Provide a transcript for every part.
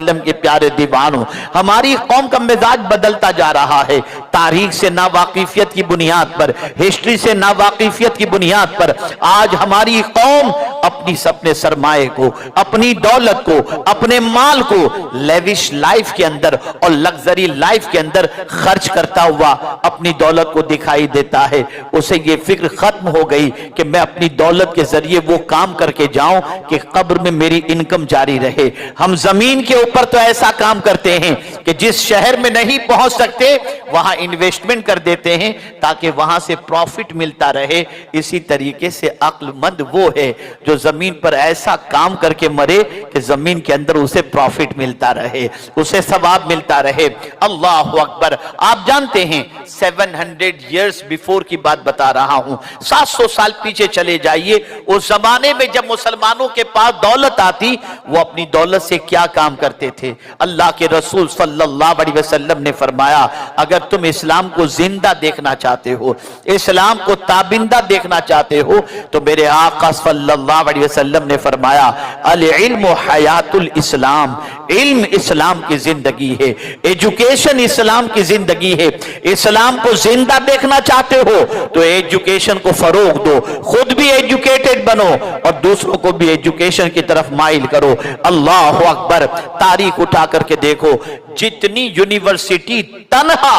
के प्यारे दीवानों, हमारी कौम का मिजाज बदलता जा रहा है। तारीख से नावाकिफियत की बुनियाद पर, हिस्ट्री से नावाकिफियत की बुनियाद पर आज हमारी कौम अपने सरमाए को, अपनी दौलत को, अपने माल को लेविश लाइफ के अंदर और लग्जरी लाइफ के अंदर खर्च करता हुआ अपनी दौलत को दिखाई देता है। उसे ये फिक्र खत्म हो गई कि मैं अपनी दौलत के जरिए वो काम करके जाऊं कि कब्र में मेरी इनकम जारी रहे। हम जमीन के ऊपर तो ऐसा काम करते हैं कि जिस शहर में नहीं पहुंच सकते वहां इन्वेस्टमेंट कर देते हैं ताकि वहां से प्रॉफिट मिलता रहे। इसी तरीके से अक्लमंद वो है जो जमीन पर ऐसा काम करके मरे कि जमीन के अंदर उसे प्रॉफिट मिलता रहे, उसे सवाब मिलता रहे। अल्लाह अकबर। आप जानते हैं 700 इयर्स बिफोर की बात बता रहा हूं, 700 साल पीछे चले जाइए। उस जमाने में जब मुसलमानों के पास दौलत आती वो अपनी दौलत से क्या काम करते थे। अल्लाह के रसूल सल्लल्लाहु अलैहि वसल्लम ने फरमाया, अगर तुम इस्लाम को जिंदा देखना चाहते हो, इस्लाम को ताबिंदा देखना चाहते हो, तो मेरे आका सल्लल्लाहु अलैहि वसल्लम ने फरमाया, अल इल्म हयातुल इस्लाम, इल्म इस्लाम की जिंदगी है, एजुकेशन इस्लाम की जिंदगी है। इस्लाम को जिंदा देखना चाहते हो तो एजुकेशन को फरोग दो, खुद भी एजुकेटेड बनो और दूसरों को भी एजुकेशन की तरफ माइल करो। अल्लाह अकबर। तारीख उठा करके देखो, जितनी यूनिवर्सिटी तन्हा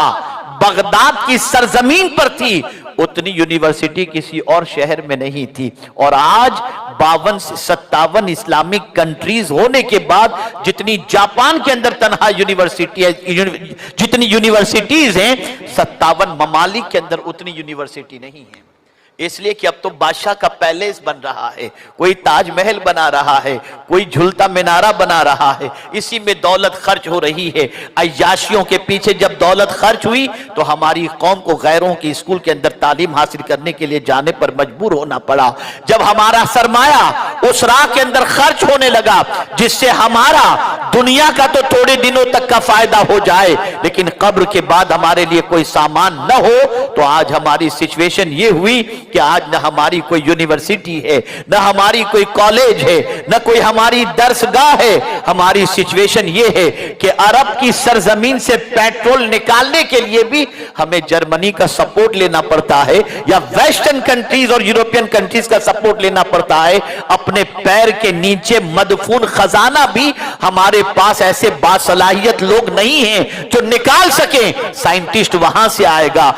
बगदाद की सरजमीन पर थी उतनी यूनिवर्सिटी किसी और शहर में नहीं थी। और आज 52 से 57 इस्लामिक कंट्रीज होने के बाद जितनी जापान के अंदर तन्हा यूनिवर्सिटी है, जितनी यूनिवर्सिटीज हैं 57 ममालिक के अंदर उतनी यूनिवर्सिटी नहीं है। इसलिए कि अब तो बादशाह का पैलेस बन रहा है, कोई ताजमहल बना रहा है, कोई झूलता मीनारा बना रहा है, इसी में दौलत खर्च हो रही है। अय्याशियों के पीछे जब दौलत खर्च हुई तो हमारी कौम को गैरों की स्कूल के अंदर तालीम हासिल करने के लिए जाने पर मजबूर होना पड़ा। जब हमारा सरमाया उस राह के अंदर खर्च होने लगा जिससे हमारा दुनिया का तो थोड़े दिनों तक का फायदा हो जाए लेकिन कब्र के बाद हमारे लिए कोई सामान न हो, तो आज हमारी सिचुएशन ये हुई कि आज न हमारी कोई यूनिवर्सिटी है, न हमारी कोई कॉलेज है, न कोई हमारी दरसगाह है। हमारी सिचुएशन ये है कि अरब की सरजमीन से पेट्रोल निकालने के लिए भी हमें जर्मनी का सपोर्ट लेना पड़ता है या वेस्टर्न कंट्रीज और यूरोपियन कंट्रीज का सपोर्ट लेना पड़ता है। अपने पैर के नीचे मदफून खजाना भी हमारे पास ऐसे बासलाहियत लोग नहीं हैं जो निकाल सके। साइंटिस्ट वहां से आएगा,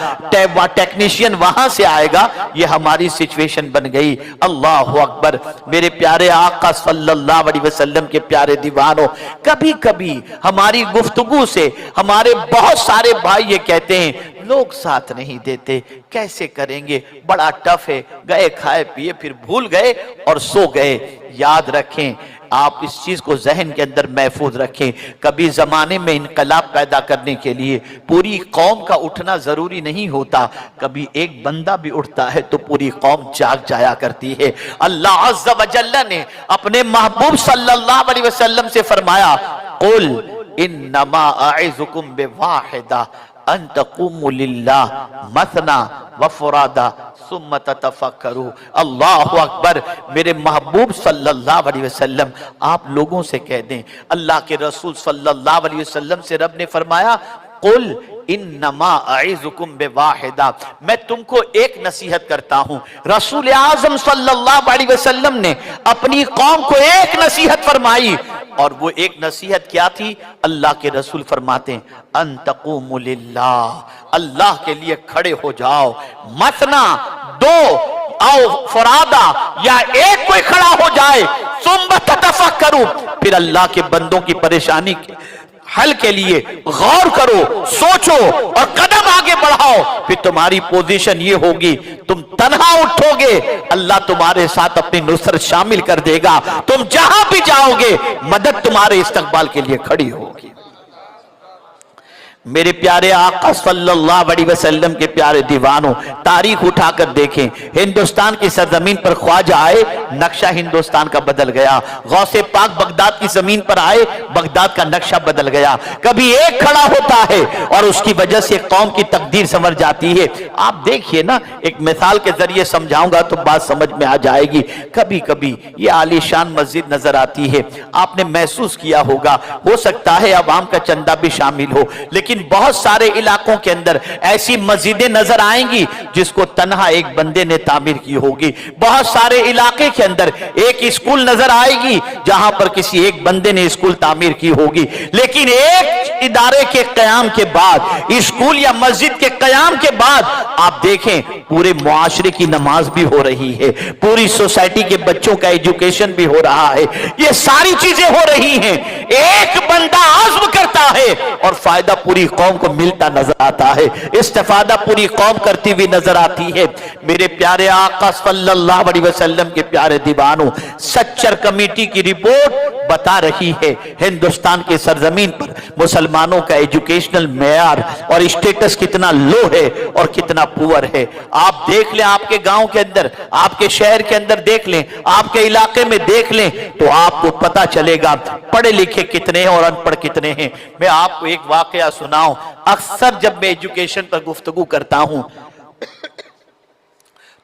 टेक्नीशियन वहां से आएगा। ये हमारी सिचुएशन बन गई। अल्लाह अकबर। मेरे प्यारे आका सल्लल्लाहु अलैहि वसल्लम के प्यारे दीवानों, कभी कभी हमारी गुफ्तगू से हमारे बहुत सारे भाई ये कहते हैं लोग साथ नहीं देते, कैसे करेंगे, बड़ा टफ है, गए खाए पिए फिर भूल गए और सो गए। याद रखें, आप इस चीज को जहन के अंदर महफूज रखें, कभी जमाने में इनकलाब पैदा करने के लिए पूरी कौम का उठना जरूरी नहीं होता, कभी एक बंदा भी उठता है तो पूरी कौम जाग जाया करती है। अल्लाह अज़्ज़ व जल्ल ने अपने महबूब सल्लल्लाहु अलैहि वसल्लम से फरमाया, कुल इन्नमा अइज़ुकुम बिवाहिदा अन तक़ूमु लिल्लाह मसना व फुरादा सुम्मा ततफक्करू। अल्लाहु अकबर। मेरे महबूब सल्लल्लाहु अलैहि वसल्लम आप लोगों से कह दें, अल्लाह के रसूल सल्लल्लाहु अलैहि वसल्लम से रब ने फरमाया, कुल इन्नमा अइज़ुकुम बिवाहिदा, मैं तुमको एक नसीहत करता हूं। रसूल आजम सल्लल्लाहु अलैहि वसल्लम ने अपनी कौम को एक नसीहत फरमाई और वो एक नसीहत क्या थी? अल्लाह के रसूल फरमाते हैं, अन तक़ूमु लिल्लाह, अल्लाह के लिए खड़े हो जाओ, मसना दो आओ फरादा, या एक कोई खड़ा हो जाए, सुम्मा ततफक्करू, फिर अल्लाह के बंदों की परेशानी हल के लिए गौर करो, सोचो और कदम आगे बढ़ाओ। फिर तुम्हारी पोजीशन ये होगी, तुम तन्हा उठोगे, अल्लाह तुम्हारे साथ अपनी नुसरत शामिल कर देगा। तुम जहां भी जाओगे मदद तुम्हारे इस्तकबाल के लिए खड़ी होगी। मेरे प्यारे आका सल्लल्लाहु अलैहि वसल्लम के प्यारे दीवानों, तारीख उठाकर देखें, हिंदुस्तान की सरजमीन पर ख्वाजा आए, नक्शा हिंदुस्तान का बदल गया। गौसे पाक बगदाद की जमीन पर आए, बगदाद का नक्शा बदल गया। कभी एक खड़ा होता है और उसकी वजह से कौम की तकदीर संवर जाती है। आप देखिए ना, एक मिसाल के जरिए समझाऊंगा तो बात समझ में आ जाएगी। कभी कभी ये आलीशान मस्जिद नजर आती है, आपने महसूस किया होगा, हो सकता है अवाम का चंदा भी शामिल हो, लेकिन बहुत सारे इलाकों के अंदर ऐसी मस्जिदें नजर आएंगी जिसको तन्हा एक बंदे ने तामीर की होगी। बहुत सारे इलाके के अंदर एक स्कूल नजर आएगी जहां पर किसी एक बंदे ने स्कूल तामीर की होगी। लेकिन एक इदारे के कयाम के बाद, स्कूल या मस्जिद के कयाम के बाद आप देखें पूरे मुआशरे की नमाज भी हो रही है, पूरी सोसाइटी के बच्चों का एजुकेशन भी हो रहा है, ये सारी चीजें हो रही हैं। एक बंदा आज़्म करता है और फायदा पूरी कौम को मिलता नजर आता है, इस्तिफादा पूरी कौम करती हुई नजर आती है। मेरे प्यारे आका सल्लल्लाहु अलैहि वसल्लम के प्यारे दीवानों, सच्चर कमेटी की रिपोर्ट बता रही है हिंदुस्तान के सरजमीन पर मुसलमानों का एजुकेशनल मेयार और स्टेटस कितना लो है और कितना पुअर है। आप देख लें, आपके गांव के अंदर, आपके शहर के अंदर देख लें, आपके इलाके में देख लें, तो आपको पता चलेगा पढ़े लिखे कितने हैं और अनपढ़ कितने हैं। मैं आपको एक वाकया सुनाऊं। अक्सर जब मैं एजुकेशन पर गुफ्तगू करता हूं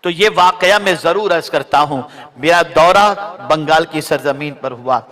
तो ये वाकया मैं जरूर अर्ज करता हूं। मेरा दौरा बंगाल की सरजमीन पर हुआ,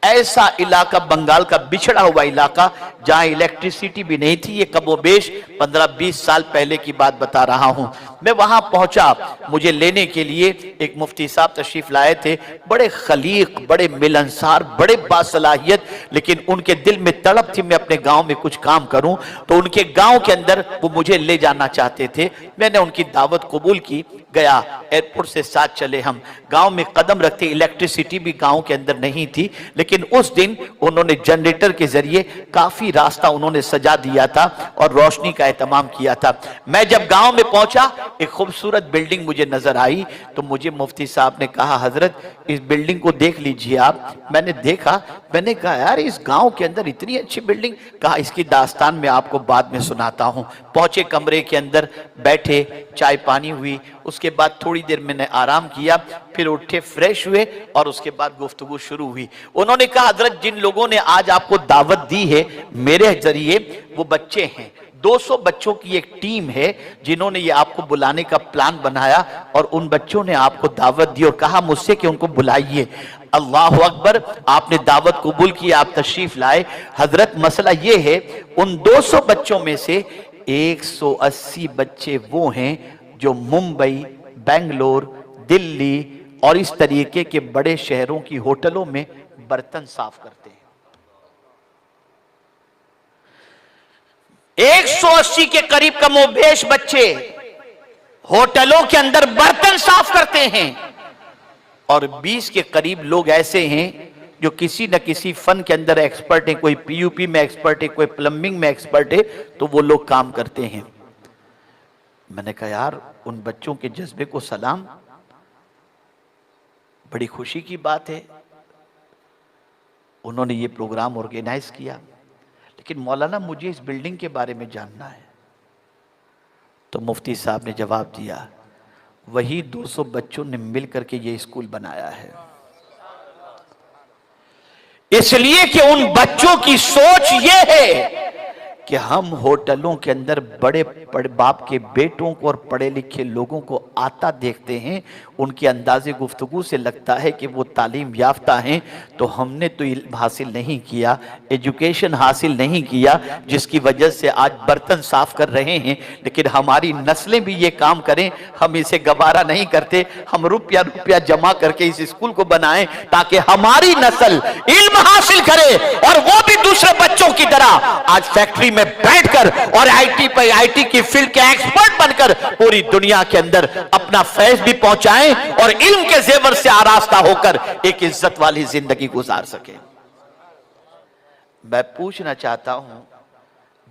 ऐसा इलाका, बंगाल का बिछड़ा हुआ इलाका जहां इलेक्ट्रिसिटी भी नहीं थी। ये कमोबेश 15-20 साल पहले की बात बता रहा हूं। मैं वहां पहुंचा, मुझे लेने के लिए एक मुफ्ती साहब तशरीफ लाए थे, बड़े खलीक, बड़े मिलनसार, बड़े बासलाहियत, लेकिन उनके दिल में तड़प थी मैं अपने गांव में कुछ काम करूं। तो उनके गांव के अंदर वो मुझे ले जाना चाहते थे। मैंने उनकी दावत कबूल की, गया, एयरपोर्ट से साथ चले हम, गांव में कदम रखते। इलेक्ट्रिसिटी भी गांव के अंदर नहीं थी, लेकिन उस दिन उन्होंने जनरेटर के जरिए काफी रास्ता उन्होंने सजा दिया था और रोशनी का एहतमाम किया था। मैं जब गांव में पहुंचा, एक खूबसूरत बिल्डिंग मुझे नजर आई, तो मुझे मुफ्ती साहब ने कहा, हजरत इस बिल्डिंग को देख लीजिए आप। मैंने देखा, मैंने कहा यार इस गांव के अंदर इतनी अच्छी बिल्डिंग, कहा इसकी दास्तान मैं आपको बाद में सुनाता हूं। पहुंचे कमरे के अंदर, बैठे, चाय पानी हुई, उसके बाद थोड़ी देर मैंने आराम किया, फिर उठे, फ्रेश हुए और उसके बाद गुफ्तगू शुरू हुई। उन्होंने कहा हजरत जिन लोगों ने आज आपको दावत दी है मेरे जरिए, वो बच्चे हैं, 200 बच्चों की एक टीम है जिन्होंने ये आपको बुलाने का प्लान बनाया और उन बच्चों ने आपको दावत दी और कहा मुझसे कि उनको बुलाइए। अल्लाह अकबर, आपने दावत कबूल की, आप तशरीफ लाए। हजरत मसला ये है, उन 200 बच्चों में से 180 बच्चे वो हैं जो मुंबई, बेंगलोर, दिल्ली और इस तरीके के बड़े शहरों की होटलों में बर्तन साफ करते हैं। 180 के करीब कमोबेश बच्चे होटलों के अंदर बर्तन साफ करते हैं और 20 के करीब लोग ऐसे हैं जो किसी न किसी फन के अंदर एक्सपर्ट है, कोई पीयूपी में एक्सपर्ट है, कोई प्लम्बिंग में एक्सपर्ट है, तो वो लोग काम करते हैं। मैंने कहा यार उन बच्चों के जज्बे को सलाम, बड़ी खुशी की बात है। उन्होंने ये प्रोग्राम ऑर्गेनाइज किया, लेकिन मौलाना मुझे इस बिल्डिंग के बारे में जानना है। तो मुफ्ती साहब ने जवाब दिया, वही 200 बच्चों ने मिलकर के ये स्कूल बनाया है, इसलिए कि उन बच्चों की सोच ये है कि हम होटलों के अंदर बड़े बाप के बेटों को और पढ़े लिखे लोगों को आता देखते हैं, उनके अंदाजे गुफ्तगू से लगता है कि वो तालीम याफ्ता हैं, तो हमने तो इल्म हासिल नहीं किया, एजुकेशन हासिल नहीं किया, जिसकी वजह से आज बर्तन साफ कर रहे हैं। लेकिन हमारी नस्लें भी ये काम करें, हम इसे गवारा नहीं करते। हम रुपया जमा करके इस स्कूल को बनाएं ताकि हमारी नस्ल इल्म हासिल करे और वो भी दूसरे बच्चों की तरह आज फैक्ट्री में बैठकर और आईटी की फील्ड के एक्सपर्ट बनकर पूरी दुनिया के अंदर अपना फैज भी पहुंचाएं और इल्म के जेवर से आरास्ता होकर एक इज्जत वाली जिंदगी गुजार सके। मैं पूछना चाहता हूं,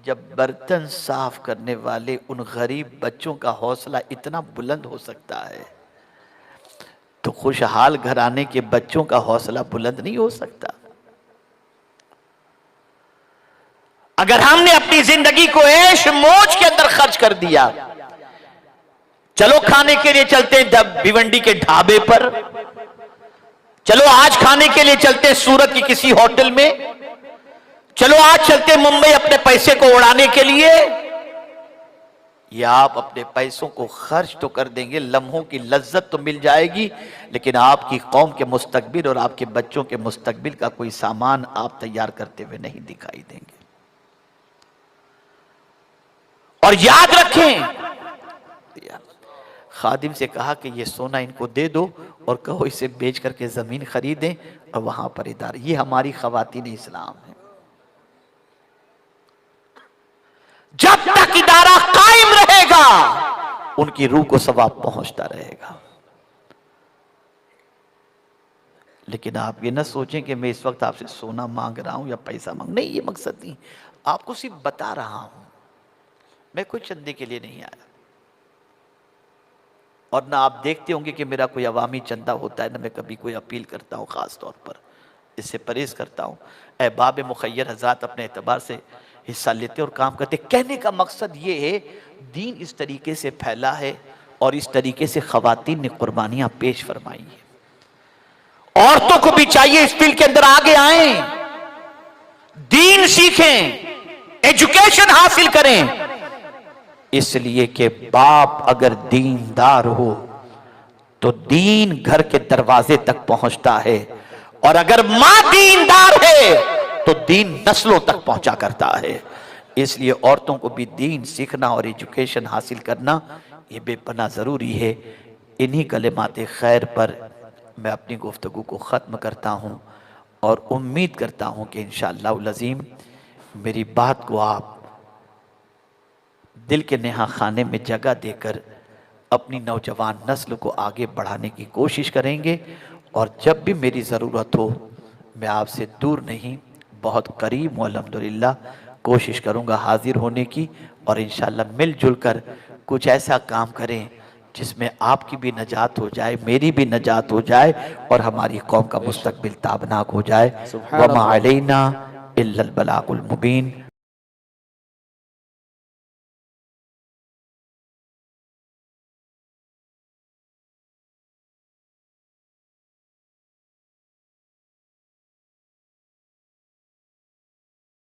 जब बर्तन साफ करने वाले उन गरीब बच्चों का हौसला इतना बुलंद हो सकता है, तो खुशहाल घराने के बच्चों का हौसला बुलंद नहीं हो सकता? اگر ہم نے اپنی زندگی کو عیش موج کے اندر خرچ کر دیا، چلو کھانے کے لیے چلتے ہیں بھیونڈی کے ڈھابے پر، چلو آج کھانے کے لیے چلتے ہیں سورت کی کسی ہوٹل میں، چلو آج چلتے ہیں ممبئی اپنے پیسے کو اڑانے کے لیے، یا آپ اپنے پیسوں کو خرچ تو کر دیں گے، لمحوں کی لذت تو مل جائے گی، لیکن آپ کی قوم کے مستقبل اور آپ کے بچوں کے مستقبل کا کوئی سامان آپ تیار کرتے ہوئے نہیں دکھائی دیں گے۔ اور یاد رکھیں، خادم سے کہا کہ یہ سونا ان کو دے دو اور کہو اسے بیچ کر کے زمین خریدیں اور وہاں پر ادارے۔ یہ ہماری خواتین اسلام ہیں۔ جب تک ادارہ قائم رہے گا ان کی روح کو ثواب پہنچتا رہے گا۔ لیکن آپ یہ نہ سوچیں کہ میں اس وقت آپ سے سونا مانگ رہا ہوں یا پیسہ مانگ، نہیں، یہ مقصد نہیں، آپ کو صرف بتا رہا ہوں، میں کوئی چندے کے لیے نہیں آیا، اور نہ آپ دیکھتے ہوں گے کہ میرا کوئی عوامی چندہ ہوتا ہے، نہ میں کبھی کوئی اپیل کرتا ہوں، خاص طور پر اس سے پرہیز کرتا ہوں۔ احباب مخیر حضرات اپنے اعتبار سے حصہ لیتے اور کام کرتے۔ کہنے کا مقصد یہ ہے، دین اس طریقے سے پھیلا ہے اور اس طریقے سے خواتین نے قربانیاں پیش فرمائی ہیں۔ عورتوں کو بھی چاہیے اس فیلڈ کے اندر آگے آئیں، دین سیکھیں، ایجوکیشن حاصل کریں، اس لیے کہ باپ اگر دیندار ہو تو دین گھر کے دروازے تک پہنچتا ہے، اور اگر ماں دیندار ہے تو دین نسلوں تک پہنچا کرتا ہے۔ اس لیے عورتوں کو بھی دین سیکھنا اور ایجوکیشن حاصل کرنا یہ بے پناہ ضروری ہے۔ انہی کلمات خیر پر میں اپنی گفتگو کو ختم کرتا ہوں، اور امید کرتا ہوں کہ انشاءاللہ العظیم میری بات کو آپ دل کے نہا خانے میں جگہ دے کر اپنی نوجوان نسل کو آگے بڑھانے کی کوشش کریں گے، اور جب بھی میری ضرورت ہو میں آپ سے دور نہیں، بہت قریب ہوں، الحمدللہ کوشش کروں گا حاضر ہونے کی، اور انشاءاللہ مل جل کر کچھ ایسا کام کریں جس میں آپ کی بھی نجات ہو جائے، میری بھی نجات ہو جائے، اور ہماری قوم کا مستقبل تابناک ہو جائے۔ وَمَا عَلَيْنَا إِلَّا الْبَلَاغُ الْمُبِينَ۔